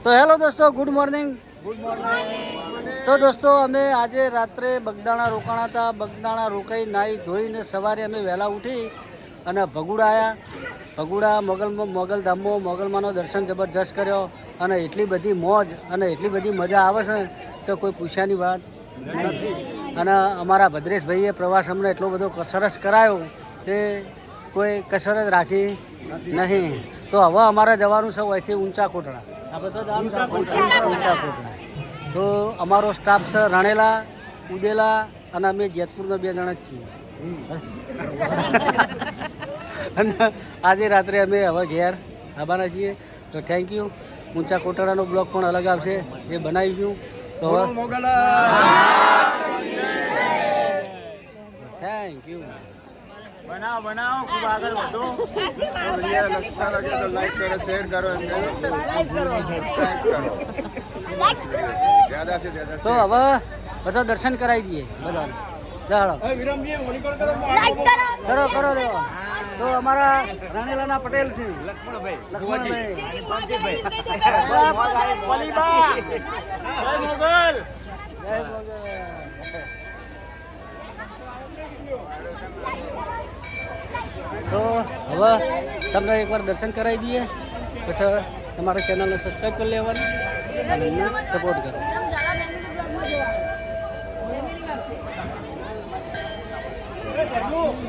તો હેલો દોસ્તો, good morning. તો દોસ્તો અમે આજે રાત્રે બગદાણા રોકાણા હતા. બગદાણા રોકાઈ નાહી ધોઈને સવારે અમે વહેલા ઉઠી અને ભગુડા આવ્યા. ભગુડા મોગલધામમાં મોગલમાનો દર્શન જબરજસ્ત કર્યો અને એટલી બધી મોજ અને એટલી બધી મજા આવે છે કે કોઈ પૂછ્યાની વાત નથી. અને અમારા ભદ્રેશભાઈએ પ્રવાસ અમને એટલો બધો સરસ કરાયો કે કોઈ કસર જ રાખી નહીં. તો હવે અમારે જવાનું છે અહીંથી ઊંચા કોટડા. આપણે તો ઊંચા કોટડા. તો અમારો સ્ટાફ છે રણેલા, ઉદેલા અને અમે જેતપુરના 2 જણા જ છીએ. અને આજે રાત્રે અમે હવે ઘેર આવવાના છીએ. તો થેન્ક યુ. ઊંચા કોટડાનો બ્લોગ પણ અલગ આવશે, એ બનાવીશું. તો હવે થેન્ક યુ. બનાવો ખૂબ આગળ વધો. લાઈક કરો, શેર કરો, તો હવે બધા દર્શન કરાવી દઈએ બધાને. કરો કરો રે. તો અમારા રાણીલાના પટેલ છે લક્ષ્મણભાઈ. તો હવે તમને એકવાર દર્શન કરાવી દઈએ, પછી તમારા ચેનલને સબસ્ક્રાઈબ કરી લેવાનું અને સપોર્ટ કરો.